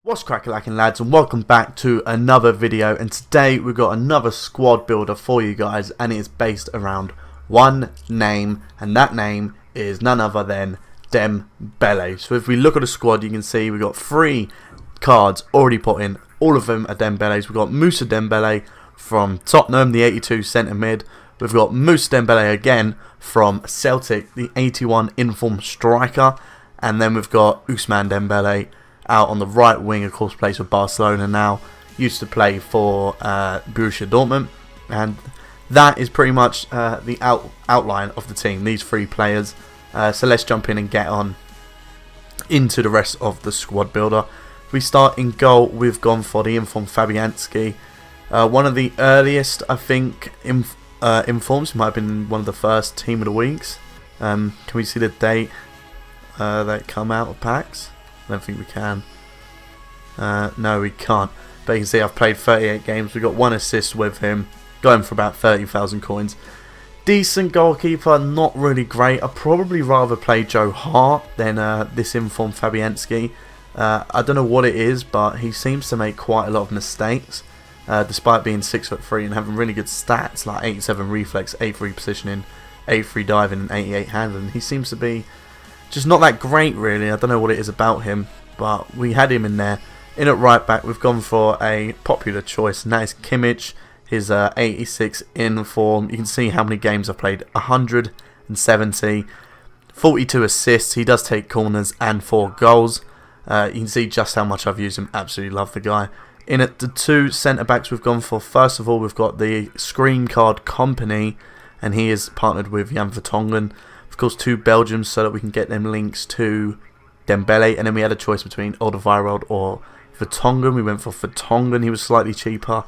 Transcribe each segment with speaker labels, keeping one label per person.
Speaker 1: What's crackalacking, lads, and welcome back to another video. And today we've got another squad builder for you guys, and it is based around one name, and that name is none other than Dembele. So if we look at the squad, you can see we've got 3 cards already put in. All of them are Dembele's. We've got Moussa Dembele from Tottenham, the 82 centre mid. We've got Moussa Dembele again from Celtic, the 81 informed striker. And then we've got Ousmane Dembele out on the right wing, of course, plays for Barcelona now. Used to play for Borussia Dortmund. And that is pretty much the outline of the team, these 3 players. So let's jump in and get on into the rest of the squad builder. We start in goal. We've gone for the informed Fabianski. One of the earliest, I think, informs. Might have been one of the first team of the weeks. Can we see the date that come out of packs? I don't think we can. No, we can't. But you can see I've played 38 games. We got 1 assist with him. Got him for about 30,000 coins. Decent goalkeeper, not really great. I'd probably rather play Joe Hart than this informed Fabianski. I don't know what it is, but he seems to make quite a lot of mistakes. Despite being 6'3" and having really good stats like 87 reflex, 83 positioning, 83 diving, and 88 handling. He seems to be just not that great, really. I don't know what it is about him, but we had him in there. In at right back, we've gone for a popular choice, and that is Kimmich. His 86 in form. You can see how many games I've played. 170, 42 assists. He does take corners and 4 goals. You can see just how much I've used him. Absolutely love the guy. In at the 2 centre backs, we've gone for, first of all, we've got the Screen Card Company, and he is partnered with Jan Vertonghen. Of course, 2 Belgians so that we can get them links to Dembele. And then we had a choice between Alderweireld or Vertonghen. We went for Vertonghen. He was slightly cheaper.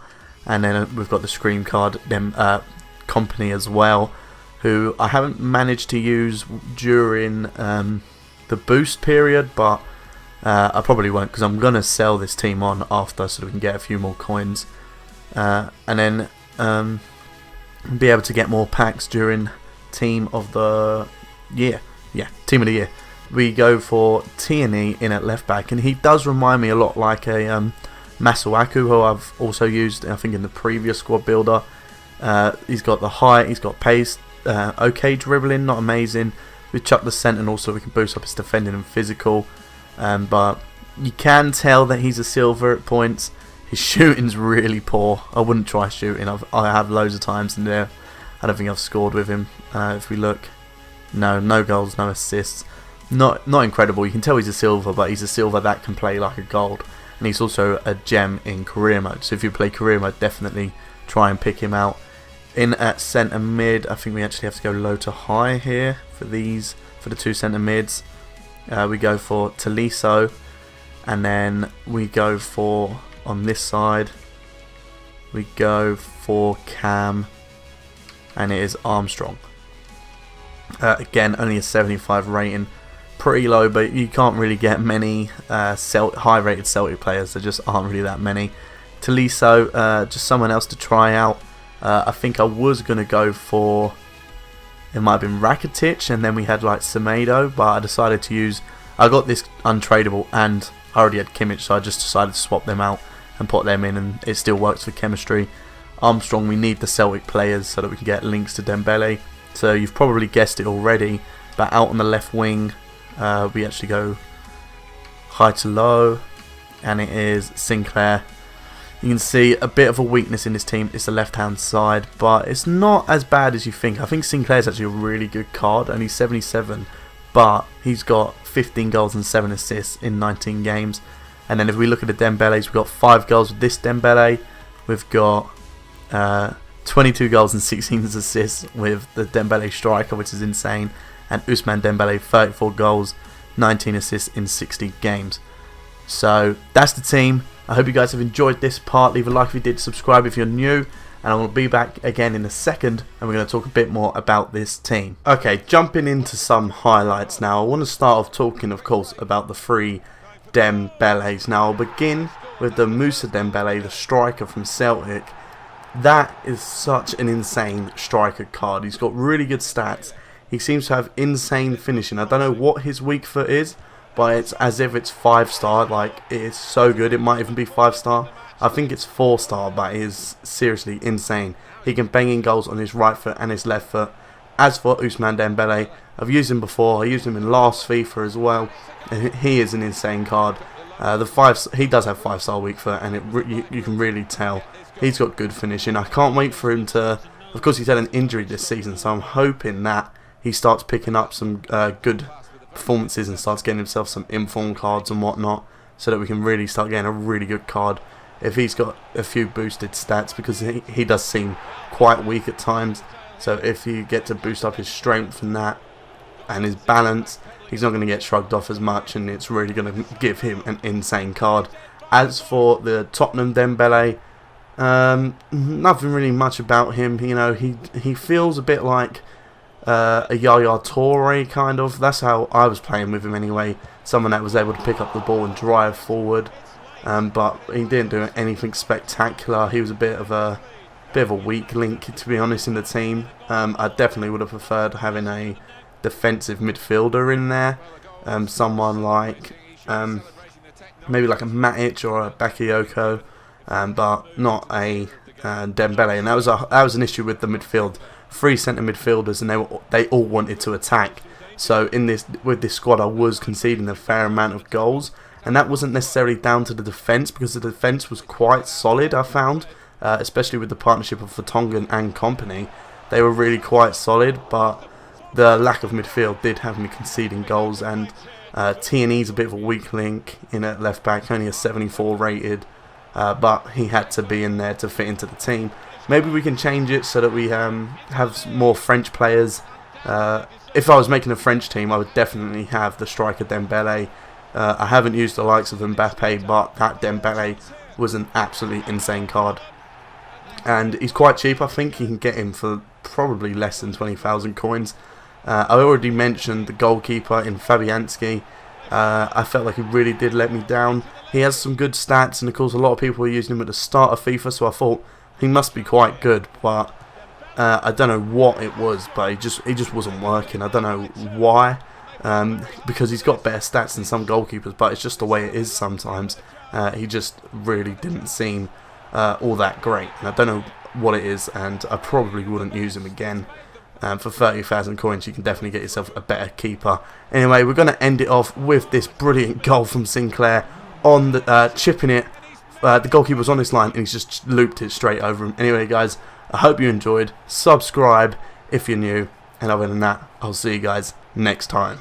Speaker 1: And then we've got the Screen Card Company as well, who I haven't managed to use during the boost period, but I probably won't, because I'm going to sell this team on after so that we can get a few more coins. And then be able to get more packs during Team of the Year. Yeah, Team of the Year. We go for Tierney in at left back, and he does remind me a lot like a Masuaku, who I've also used, I think, in the previous squad builder. He's got the height, he's got pace, okay dribbling, not amazing. We chuck the centre, and also we can boost up his defending and physical. But you can tell that he's a silver at points. His shooting's really poor. I wouldn't try shooting. I have loads of times in there. I don't think I've scored with him. If we look, no goals, no assists. Not incredible. You can tell he's a silver, but he's a silver that can play like a gold. And he's also a gem in career mode. So if you play career mode, definitely try and pick him out. In at centre mid, I think we actually have to go low to high here for the 2 centre mids. We go for Tolisso, and then we go for, on this side, we go for Cam, and it is Armstrong. Again, only a 75 rating. Pretty low, but you can't really get many high rated Celtic players. There just aren't really that many. Tolisso, just someone else to try out. I think I was going to go for, it might have been Rakitic, and then we had like Semedo, but I decided to use, I got this untradeable and I already had Kimmich, so I just decided to swap them out and put them in, and it still works for chemistry. Armstrong, we need the Celtic players so that we can get links to Dembele. So you've probably guessed it already, but out on the left wing, we actually go high to low, and it is Sinclair. You can see a bit of a weakness in this team. It's the left hand side, but it's not as bad as you think. I think Sinclair's actually a really good card, and he's 77, but he's got 15 goals and 7 assists in 19 games. And then if we look at the Dembele's, we've got 5 goals with this Dembele. We've got 22 goals and 16 assists with the Dembele striker, which is insane. And Ousmane Dembele, 34 goals, 19 assists in 60 games. So that's the team. I hope you guys have enjoyed this part. Leave a like if you did, subscribe if you're new, and I will be back again in a second, and we're going to talk a bit more about this team. Okay, jumping into some highlights now. I want to start off talking, of course, about the 3 Dembele's. Now I'll begin with the Moussa Dembele, the striker from Celtic. That is such an insane striker card. He's got really good stats. He seems to have insane finishing. I don't know what his weak foot is, but it's as if it's 5-star. Like, it is so good. It might even be 5-star. I think it's 4-star, but it is seriously insane. He can bang in goals on his right foot and his left foot. As for Ousmane Dembele, I've used him before. I used him in last FIFA as well. He is an insane card. He does have 5-star weak foot, and you can really tell he's got good finishing. I can't wait for him to. Of course, he's had an injury this season, so I'm hoping that he starts picking up some good performances and starts getting himself some inform cards and whatnot, so that we can really start getting a really good card if he's got a few boosted stats, because he does seem quite weak at times. So if you get to boost up his strength and that, and his balance, he's not going to get shrugged off as much, and it's really going to give him an insane card. As for the Tottenham Dembele, nothing really much about him. You know, he feels a bit like a Yaya Toure kind of. That's how I was playing with him anyway. Someone that was able to pick up the ball and drive forward, but he didn't do anything spectacular. He was a bit of a weak link, to be honest, in the team. I definitely would have preferred having a defensive midfielder in there, someone like maybe like a Matic or a Bakayoko, but not a Dembele. And that was an issue with the midfield. 3 centre midfielders, and they all wanted to attack. So with this squad, I was conceding a fair amount of goals, and that wasn't necessarily down to the defence, because the defence was quite solid, I found. Especially with the partnership of Vertonghen and company, they were really quite solid, but the lack of midfield did have me conceding goals. And T&E's a bit of a weak link in at left back, only a 74 rated, but he had to be in there to fit into the team. Maybe we can change it so that we have more French players. If I was making a French team, I would definitely have the striker Dembele. I haven't used the likes of Mbappe, but that Dembele was an absolutely insane card. And he's quite cheap. I think you can get him for probably less than 20,000 coins. I already mentioned the goalkeeper in Fabianski. I felt like he really did let me down. He has some good stats, and of course a lot of people were using him at the start of FIFA, so I thought he must be quite good, but I don't know what it was, but he just wasn't working. I don't know why, because he's got better stats than some goalkeepers, but it's just the way it is sometimes. He just really didn't seem all that great, and I don't know what it is, and I probably wouldn't use him again. For 30,000 coins, you can definitely get yourself a better keeper. Anyway, we're going to end it off with this brilliant goal from Sinclair on the chipping it. The goalkeeper was on this line, and he's just looped it straight over him. Anyway, guys, I hope you enjoyed. Subscribe if you're new, and other than that, I'll see you guys next time.